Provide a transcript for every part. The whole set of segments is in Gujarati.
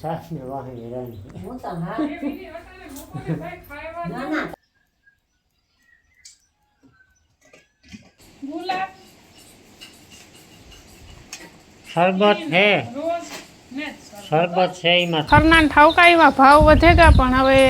સાસ ને વાહી રાની હું તો હા ના ના ગુલાબ શરબત હે શરબત છે એમાં ખરના ઠાવકા એવા ભાવ વધેગા પણ હવે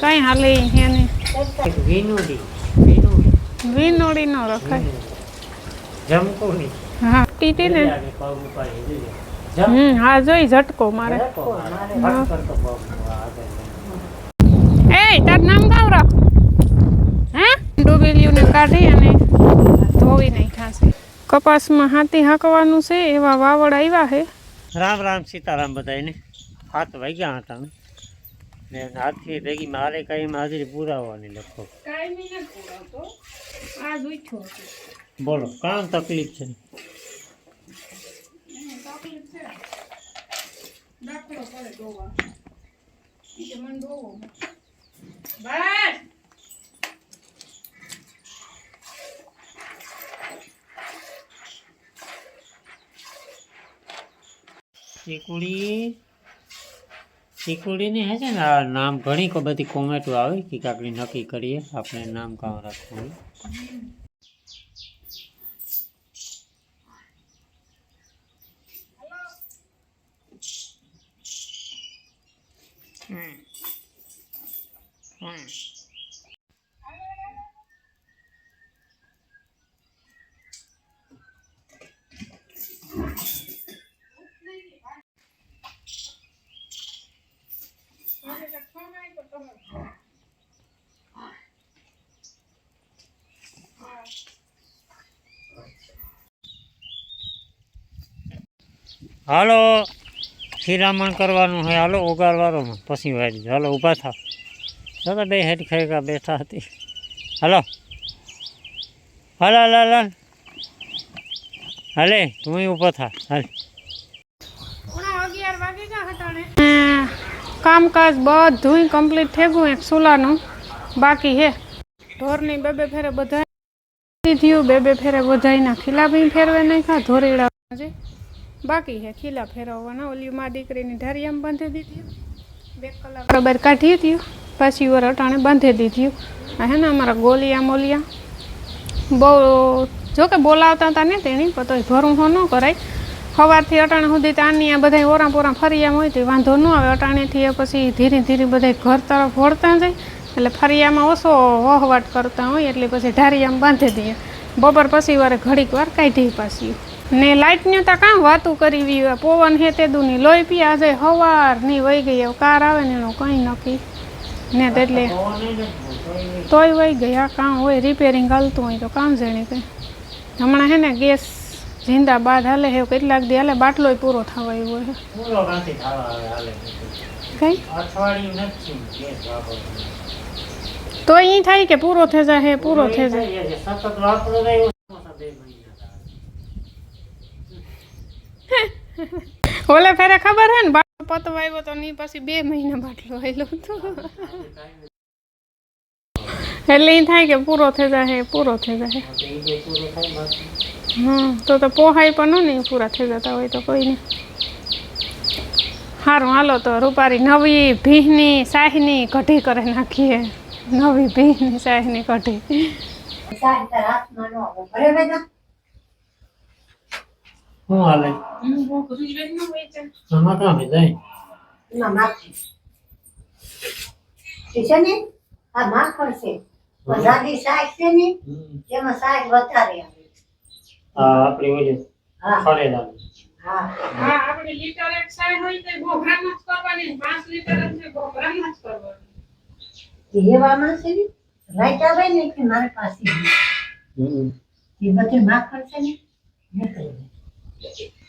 કઈ હાલે એને વિનુડી વીનોડી નો રખાય જમકોડી હા ટીટી ને પગ ઉપાડી દીધો હા જોઈ ઝટકો મારે હટ કરતો પગ એ તાર નામ ગાવરા હે ડોબેલિયું ને કાઢી અને ધોવી નાખ્યા છે કપાસમાં હાથી હાંકવાનું છે એવા વાવડ આવ્યા છે રામ રામ સીતારામ બધાને 7 વાગ્યા હતા ને હાથી ભેગી મારે કઈ હાજરી પુરાવવાની લખો કાઈ ન પુરાવતો આ ઉઠ્યો છે બોલો કામ તકલીફ છે તકલીફ છે દાખલો પડે દોવા ઈ મન દોવો બસ ચીકુડીની હે છે ને આ નામ ઘણી બધી કોમેન્ટો આવે કે કાકડી નક્કી કરીએ આપણે નામ કામ રાખવું હાલો શિરામણ કરવાનું હોય હાલો ઓગાળવાનું પછી વાળી હાલો ઊભા થાવ દાદા બે હેઠ ખાઈ બેઠા હતી હાલો હાલ હાલ હાલ હાલ હાલે તું ઊભો થા હાલ 11 વાગે ગયા હતા ને કામકાજ બધું કમ્પ્લીટ થઈ ગયું એક સુલાનું બાકી હે ઢોરની બે ફેરે બધા થયું બે ફેરે બધાયના ખીલા બી ફેરવે નાખ્યા ધોરીડા છે બાકી હે ખીલા ફેરવવાના ઓલી માં દીકરીની ઢારિયામાં બાંધી દીધી 2 કલાક બરાબર કાઢી હતી પાછી વાર અટાણે બાંધી દીધી હે ને અમારા ગોલિયા મોલિયા બહુ જોકે બોલાવતા હતા ને તેની પતોય ભરું હો ન કરાય સવારથી અટાણે સુધી આની આ બધા ઓરા પોરા ફરિયામાં હોય તો વાંધો ન આવે અટાણેથી પછી ધીરે ધીરે બધા ઘર તરફ વળતા જાય એટલે ફરિયામાં ઓછો વહવાટ કરતા હોય એટલે પછી ઢારિયામાં બાંધી દઈએ બપોર પછી વારે ઘડીક વાર કાઢી પાછી ને લાઇટની તો કામ વાતું કરી પવન હે તે દુની લોહી પી આજે સવારની વહી ગઈ કાર આવે ને એનું કંઈ નક્કી ને એટલે તોય વહી ગયા કામ હોય રિપેરિંગ હાલતું હોય તો કામ જાણે કંઈ હમણાં હે ને ગેસ જિંદાબાદ હાલે હે કેટલાક દી હાલે બાટલોય પૂરો થવા આવ્યો હે કઈ તો ઈ થાય કે પૂરો થઈ જાય પૂરો થઈ જાય ઓલે ફેરે ખબર હે ને બાટલો પતવા આવ્યો તો ની પછી 2 મહિના બાટલો આવેલો હતો એટલે ઈ થાય કે પૂરો થઈ જાય તો પોહાય પણ નહીં પૂરા થઈ જતા હોય તો કોઈ નહીં સારું હાલો તો રૂપારી નવી ભીહની સાહીની કઢી કરે નાખીએ નવી ભીહની સાહીની કઢી શું હાલે આમાં કામ જાય આ માખણ છે બધાની શાક છે ને એમાં શાક વધારે આવે આપણી ઓલી ફરેલા હા હા આપણે લીટર એક સાઈ હોય તો ઘોઘરામાં જ કરવાની 5 લીટર છે ઘોઘરામાં જ કરવાની એવામાં છે ને રાઈટ આવે ને કે મારે પાસે એ બધે માખણ છે ને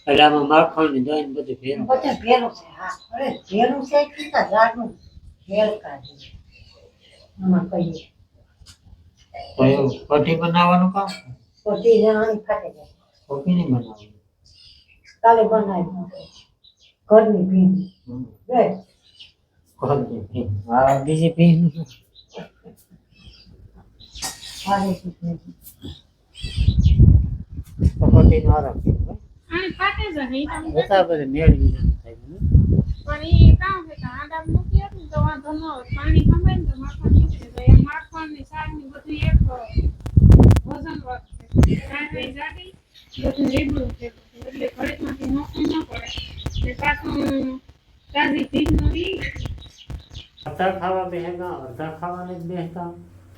એટલે આમાં માખણ ને દહીં બધું ભેરું છે હા અરે ભેરું છે કે ઝાડનું ભેળ કાઢે આમાં કહીએ તો એવું કઢી બનાવવાનું કામ પછી જવાની ફાટે જાય કોફી નહીં બનાવવાનું કાલે બનાવી ઘરની ભીંડી હા બીજી ભીંડ કઢી નો આરામ આની ફાટે જાય બધા બધે મેળવી થાય તો વાંધો ન આવે પાણી કમાય ને તો માખણ નીકળી જાય માખણ ની શાક ની બધું એક વજન વધે કાંઈ જાડી બધું રેગડું છે એટલે ઘડીકમાંથી નોખું ન પડે ને પાછું તાજી ભીજ નો ઈ અડધા ખાવા બેહેગા અડધા ખાવાને જ બેસતા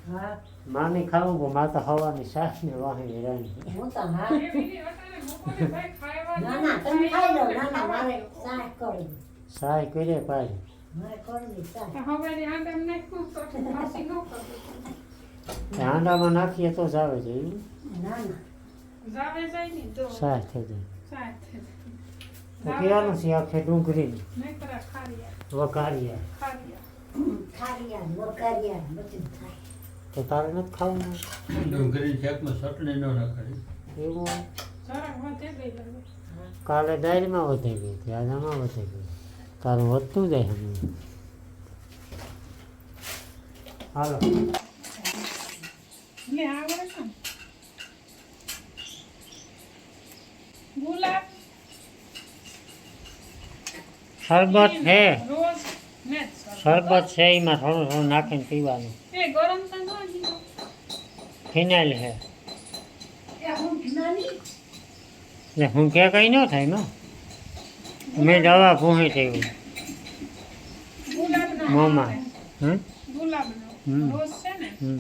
હા માની ખાવું પણ માતા હવાની શાક ને વાહી હેરાની હું તો હા એવી અટાણે બપોરે ભાઈ ખાવા ના ના તમે ખાઈ લો ના ના મારે શાક કરવું સાય કરે પાછી મારે કરવી શાક હવે આંડા નાખું તો પાછી ન કરું હાંડામાં નાખીએ તો જ આવે છે એવું ના ના જાવે જાય ને તો સાય થઈ જાય સાથે તો કહેવાનું છે આખે ડુંગળી નહીં કરા ખારિયા વઘારિયા ખારિયા વઘારિયા બધું થાય તો તારે નથી ખાવું ને? ડુંગળી શાકમાં ચટણી ન નાખી એવું જરાક વધે ગઈ લાગે કાલે દાળમાં વધી ગઈ હતી આજે આમાં વધી ગઈ તારું વધતું જાય હમણાં હાલો લે આવડે છે ને? ગુલાબ શરબત છે રોજ ને શરબત છે એમાં થોડું થોડું નાખીને પીવાનું એ ગરમ તો ન દીધો ફિનાઇલ છે એ હું નાની એટલે હું કે કંઈ ન થાય ને મેં દવા ભૂહી થઈ ગુલાબનો મોંમાં હમ ગુલાબનો હમ. રોજ છે ને હમ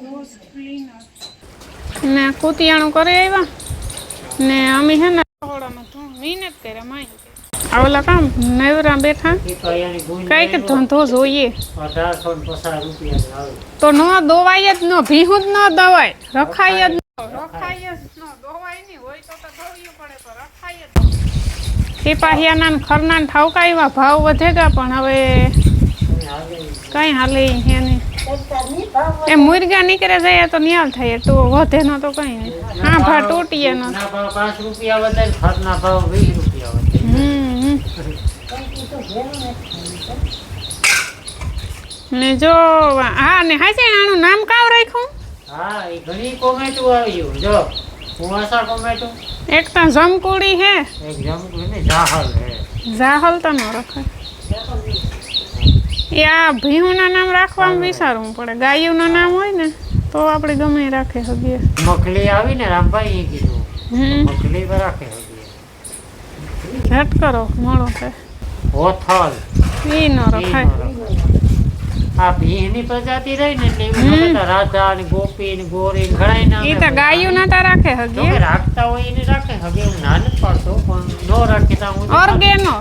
રોજ ક્લીનર ને કુતિયાણું કરી આવ્યા ને અમે છે ને થોડામાં તો મહેનત કરે માઈ આ ઓલા કામ નવરા બેઠા એ તો અહીંયાની ગુંજ કઈક ધંધો જોઈએ 1850 રૂપિયા આવે તો ન દોવાય જ ન ભીહું જ ન દવાય રખાય જ ન રખાય જ ન દોવાય નહીં હોય તો દોડવું પડે પણ રખાય જ સિપાહિયાના ને ખરના ઠાવકા એવા ભાવ વધેગા પણ હવે કઈ હાલે હે નહીં કરતા નહીં ભાવ એ મુર્ગા નીકળે જાય તો નિયાલ થાય તો વધે ન તો કઈ નહીં હા ભા તૂટીએ ન ના ભાવ 5 રૂપિયા વધે ને ખરના ભાવ 20 રૂપિયા વધે કંઈ તો ભેરું નથી ને જો હા ને હાચે આનું નામ કાવ રાખ્યું હા એ ઘણી કોમેન્ટો આવ્યું જો કુવાસા કોમેન્ટો એક તો જમકુડી હે એક જમકુ ને જાહલ હે જાહલ તો ન રખાય એ આ ભીહુના નામ રાખવામાં વિચારવું પડે ગાયુંના નામ હોય ને તો આપણે ગમે એ રાખી શકીએ મખલી આવી ને રામભાઈ એ કીધું મખલી પર રાખે ઝટ કરો મળો છે હોથલ એ ન રખાય આ ભીની પ્રજાતિ રહી ને એટલે એવી બધા રાધા ને ગોપી ને ગોરી ને ઘણા નામ એ તો ગાયું ના તા રાખે શકીએ રાખતા હોય એને રાખે હગે હું ના નથી પાડતો પણ નો રાખે તો હું ઓર્ગેનો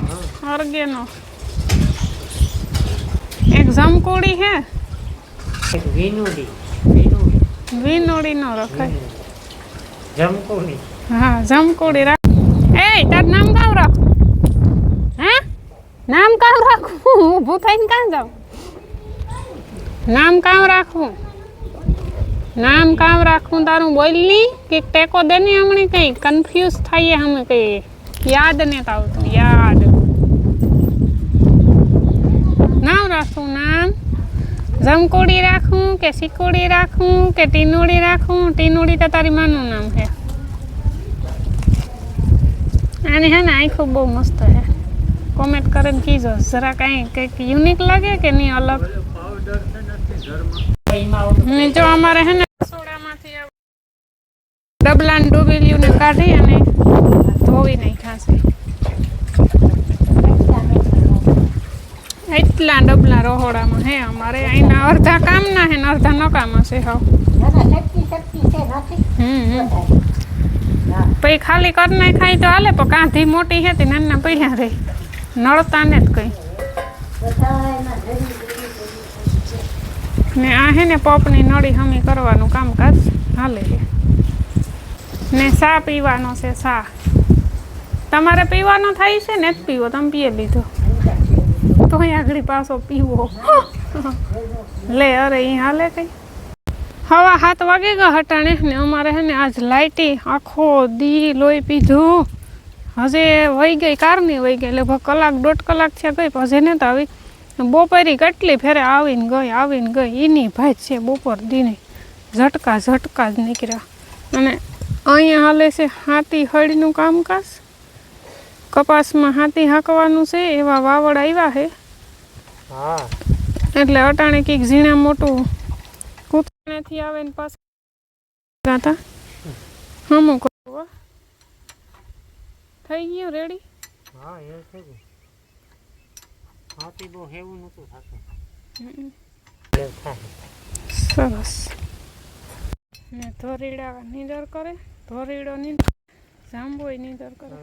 ઓર્ગેનો એક જમકુડી હે એક વિનુડી વિનોડી ન રખાય જમકુડી હા જમકુડી રાખ એ તાર નામ કામ રાખ હે નામ કામ રાખવું ઊભું થઈને કાં જાવ નામ કામ રાખવું તારું બોલની કે ટેકો દે ને હમણે કઈ કન્ફ્યુઝ થઈએ અમે કઈ યાદ ને આવતું યાદ નામ રાખવું નામ જમકોડી રાખું કે સિકોડી રાખું કે ટીનોડી રાખું ટીનોડી તો તારી માનું નામ છે આની હે ને આંખો બહુ મસ્ત હે કોમેન્ટ કરીને કીજો જરા કાંઈ કંઈક યુનિક લાગે કે નહીં અલગ જો અમારે હે ને રસોડામાંથી ડબલા ડૂબેલીઓને કાઢી અને ધોવી નાખ્યા છે એટલા ડબલા રહોડામાં હે અમારે અહીંના અડધા કામના હે ને અડધા નકામા છે હાવ શક્તિ છે નથી પછી ખાલી કરી નાખાય તો હાલે પણ કાંધી મોટી હતી નાના પડ્યા રહી નળતા ને જ કઈ બધા એમાં ધરી ને આ હે ને પપની નળી હમી કરવાનું કામકાજ હાલે છે ને ચા પીવાનો છે ચા તમારે પીવાનો થાય છે ને જ પીવો તમે પીએ લીધો તો આગળ પાછો પીવો લે અરે એ હાલે કઈ 7:30 વાગે ગયા હટાણે ને અમારે હે ને આજ લાઇટી આખો દી લોહી પીધું હજે વહી ગઈ કારની વહી ગઈ લગભગ કલાક 1.5 કલાક છે ગઈ પછી ને તો આવી બપોરી કેટલી ફેરે આવીને ગઈ એની ભાઈ છે બપોર દીને ઝટકા જ નીકળ્યા અને અહીંયા હાલે છે હાથી હળીનું કામકાજ કપાસમાં હાથી હાંકવાનું છે એવા વાવડ આવ્યા છે. હા એટલે અટાણે કંઈક ઝીણા મોટું કૂતરાનેથી આવે ને પાછા ગાતા હમું કરવું. થઈ ગયું રેડી. હા એ થઈ ગયું. હાથી બહુ હેવું નહોતું થતું. સરસ. ને ધોરીડા નીંદર કરે, ધોરીડો નીંદર, જાંબુય નીંદર કરે.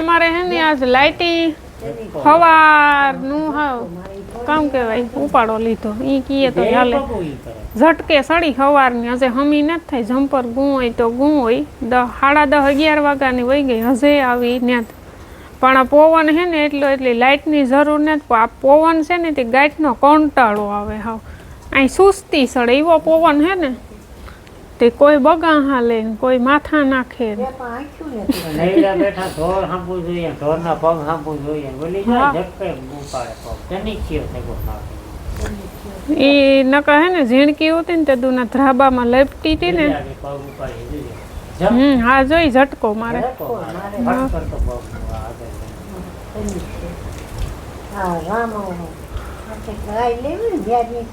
અમારે હે ને આજ લાઇટી સવારનું હાવ કામ કહેવાય ઉપાડો લીધો. એ કીએ તો હાલે. ઝટકે સડી સવારની હજે હમી નથી થઈ. જમ્પર ગું હોય તો ગું હોય. 10:30 11 વાગ્યાની વહી ગઈ હજે આવી ત્યાં. પણ આ પવન છે ને એટલી લાઇટની જરૂર નથી. આ પવન છે ને તે ગાંઠનો કંટાળો આવે. હાવ અહીં સુસ્તી સડે એવો પવન છે ને તે કોઈ બગા હાલે કોઈ માથા નાખે. નૈરા બેઠા ઢોર સાંભળવું જોઈએ, ઢોરના પગ સાંભળવું જોઈએ. બોલી જાય ઝટકે ઉપાડે પગ. તેની થયો થયો નાખે. એ નકા હે ને ઝીણકી હતી ને તે દુના ધ્રાબામાં લપટી હતી ને. પગ ઉપાડી જોઈએ. હા જોઈ ઝટકો મારે. હા રામ આપણે ગાય લેવી ને વ્યાજની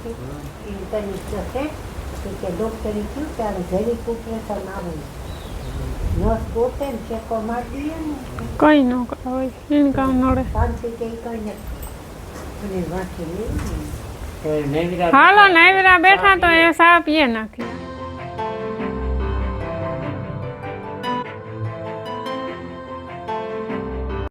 એ કરી જશે કે ડોક્ટરે કહ્યું કે આ ઘરે કુપરેશન આવે નસ પોતે ને ચેકો મારી દઈએ ને કઈ ન હોય એને કામ નડે. શાંતિ કે કઈ નથી અને વાંચી લેવી. હાલો નાયરા બેઠા તો એ સા પીએ નાખી.